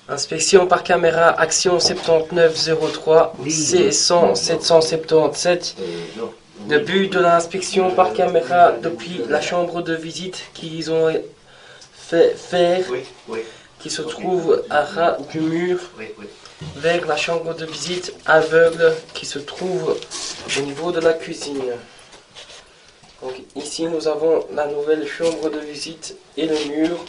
Inspection par caméra, action 7903, C100 777. Le but de l'inspection par caméra depuis la chambre de visite qu'ils ont fait faire, qui se trouve à ras du mur, vers la chambre de visite aveugle qui se trouve au niveau de la cuisine. Donc ici nous avons la nouvelle chambre de visite et le mur.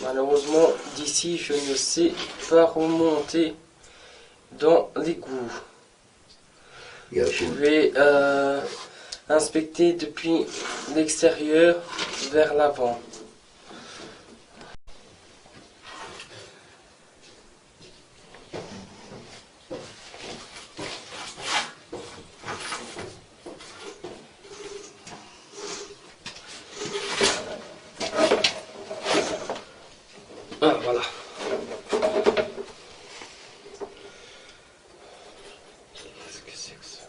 Malheureusement, d'ici, je ne sais pas remonter dans l'égout. Je vais inspecter depuis l'extérieur vers l'avant. Ah, voilà. Qu'est-ce que c'est que ça?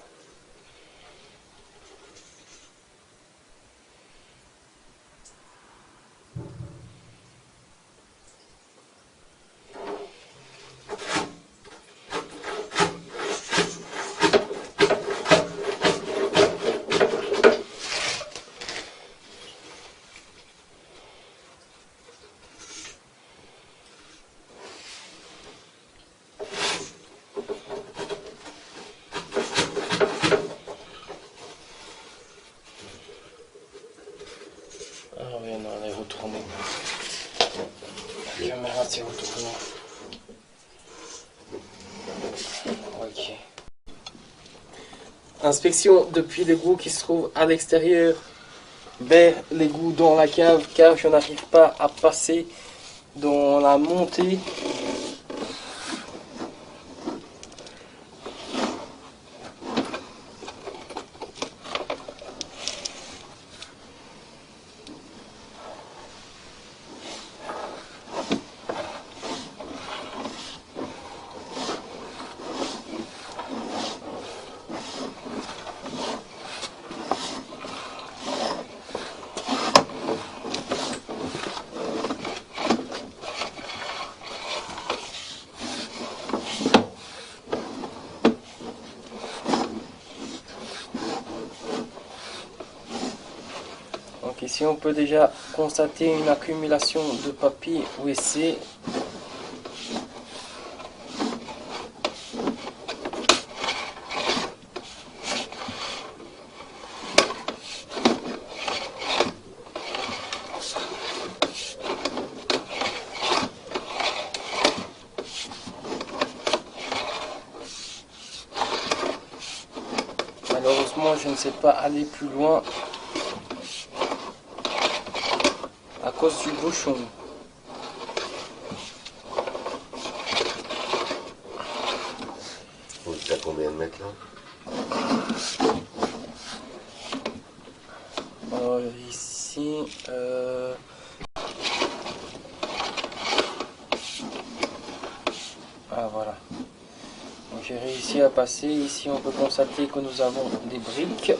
Ah oui, non, elle est retournée. La caméra s'est retournée. Ok. Inspection depuis l'égout qui se trouve à l'extérieur vers l'égout dans la cave, car je n'arrive pas à passer dans la montée. Donc ici on peut déjà constater une accumulation de papier WC. Malheureusement je ne sais pas aller plus loin à cause du bouchon. Vous êtes à combien de mètres là? Alors ici, ah voilà. Donc j'ai réussi à passer. Ici on peut constater que nous avons des briques.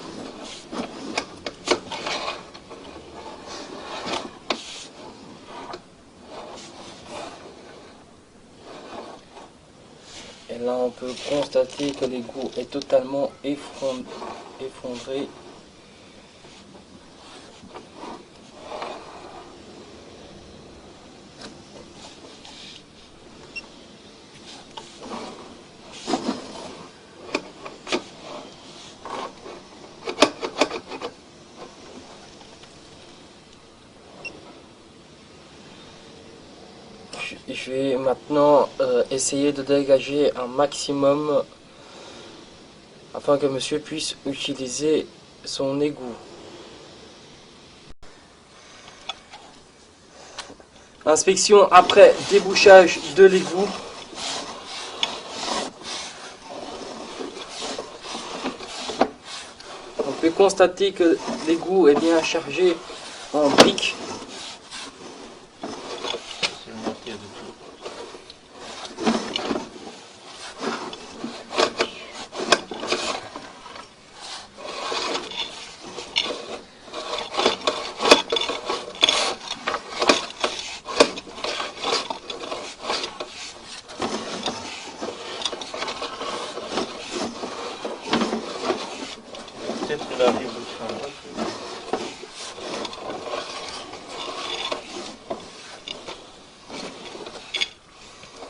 Et là on peut constater que l'égout est totalement effondré. Je vais maintenant essayer de dégager un maximum afin que monsieur puisse utiliser son égout. Inspection après débouchage de l'égout. constater que l'égout est bien chargé en briques. C'est le moitié de tout. Peut-être qu'il arrive jusqu'en bas.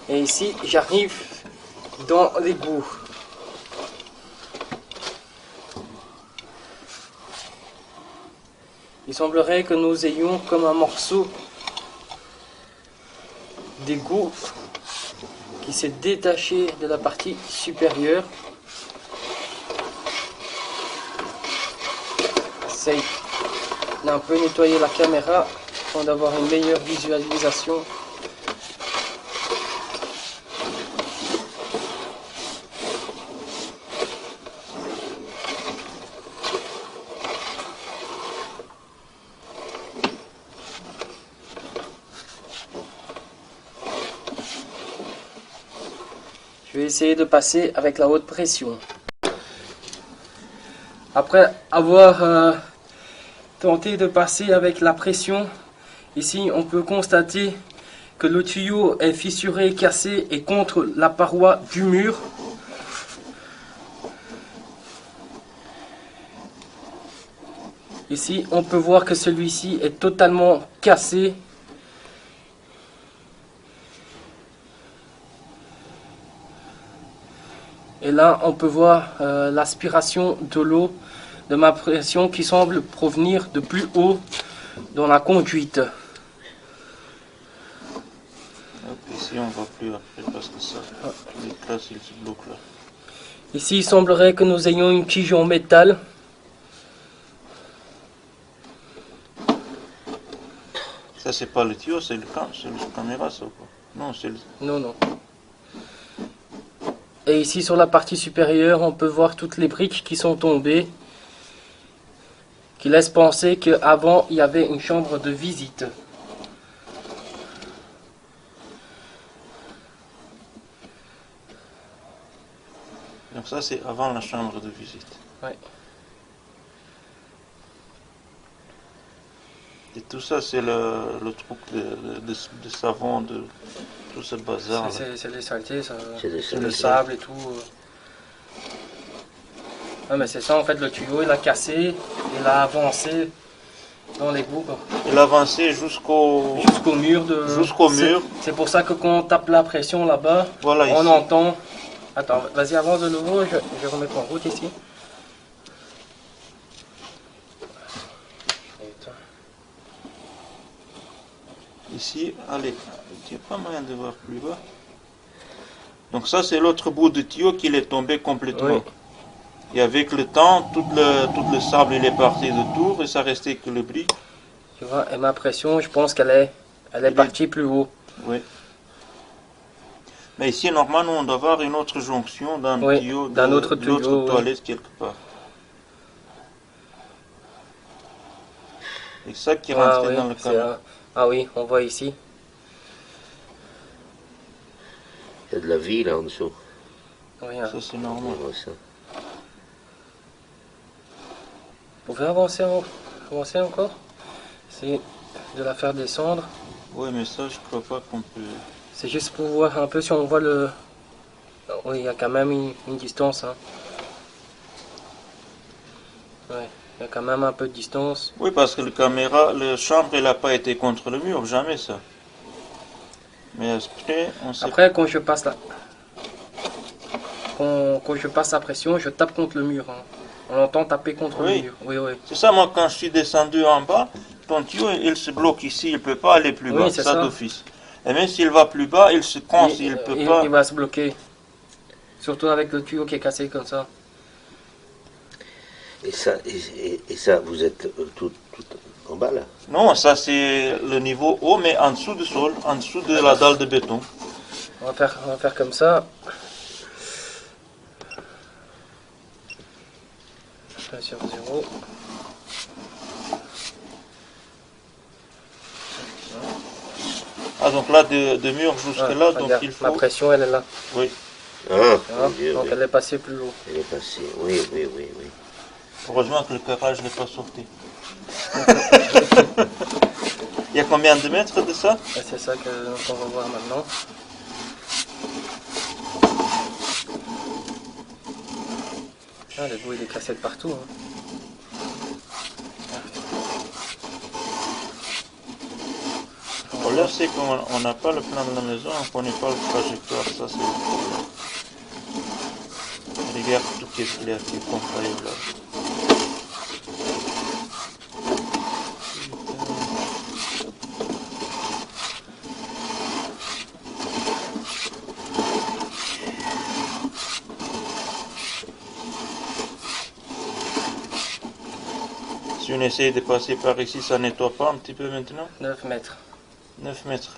Et ici, j'arrive dans l'égout. Il semblerait que nous ayons comme un morceau d'égout qui s'est détaché de la partie supérieure. J'essaye d'un peu nettoyer la caméra afin d'avoir une meilleure visualisation. Je vais essayer de passer avec la haute pression. Après avoir tenté de passer avec la pression, ici on peut constater que le tuyau est fissuré, cassé et contre la paroi du mur. Ici on peut voir que celui-ci est totalement cassé. Et là, on peut voir l'aspiration de l'eau de ma pression qui semble provenir de plus haut dans la conduite. Hop, ici on va plus après parce que ça, les classes ils se bloquent là. Ici, il semblerait que nous ayons une tige en métal. Ça c'est pas le tuyau, c'est le caméra ça quoi. Non, c'est le... Non, non. Et ici, sur la partie supérieure, on peut voir toutes les briques qui sont tombées, qui laissent penser qu'avant, il y avait une chambre de visite. Donc ça c'est avant la chambre de visite. Ouais. Et tout ça c'est le truc de savon, de tout ce bazar là. C'est des saletés, ça. C'est des C'est le saletés. sable et tout. Ah, mais c'est ça, en fait, le tuyau, il a cassé, il a avancé dans les bouts. Il avançait jusqu'au Mur. Jusqu'au mur. C'est pour ça que quand on tape la pression là-bas, Voilà, on ici. entend... Attends, vas-y, avance de nouveau, je vais remettre en route ici. Ici, allez, il n'y a pas moyen de voir plus bas. Donc ça c'est l'autre bout de tuyau qui est tombé complètement. Oui. Et avec le temps, tout le sable il est parti de tour et ça restait que le brick. Tu vois, et ma pression, je pense qu'elle est partie plus haut. Oui. Mais ici, normalement, on doit avoir une autre jonction d'un Oui, tuyau d'un de autre tuyau, l'autre oui. toilette quelque part. Et ça qui rentrait oui, dans le c'est camion. ah oui, on voit ici. Il y a de la vie là en dessous. Oui, hein. Ça c'est On normal. voit ça. Vous pouvez avancer encore? C'est de la faire descendre. Oui, mais ça, je crois pas qu'on peut... C'est juste pour voir un peu si on voit le... Oui, il y a quand même une distance. Hein. Ouais, il y a quand même un peu de distance. Oui, parce que le chambre, elle n'a pas été contre le mur, jamais ça. Mais après, on sait... Après, quand je passe la... Quand je passe la pression, je tape contre le mur. Hein. On entend taper contre Oui. le mur. Oui, oui. C'est ça, moi, quand je suis descendu en bas, ton tuyau, il se bloque ici, il ne peut pas aller plus Oui, bas, c'est ça ça. d'office. Et même s'il va plus bas, il se coince, il ne peut pas... Il va se bloquer. Surtout avec le tuyau qui est cassé comme ça. Et ça, vous êtes tout en bas là. Non, ça c'est le niveau haut, mais en dessous du sol, en dessous de la dalle de béton. On va faire comme ça. 1 sur 0. Ah, donc là, de mur jusqu'à là, donc Regarde, il faut... ma pression, elle est là. Oui. Ah, Tu vois, mon Dieu, donc oui. elle est passée plus haut. Elle est passée. Oui, oui, oui, oui. Heureusement que le carrelage n'est pas sorti. Il y a combien de mètres de ça? Et c'est ça qu'on va voir maintenant. Ah, le bout il est cassé de partout. Hein. Le problème, c'est qu'on n'a pas le plan de la maison, on ne connaît pas le trajectoire, ça c'est le problème. Regarde tout ce qu'il y a qui compte là. Si on essaye de passer par ici, ça nettoie pas un petit peu maintenant? 9 mètres. 9 mètres.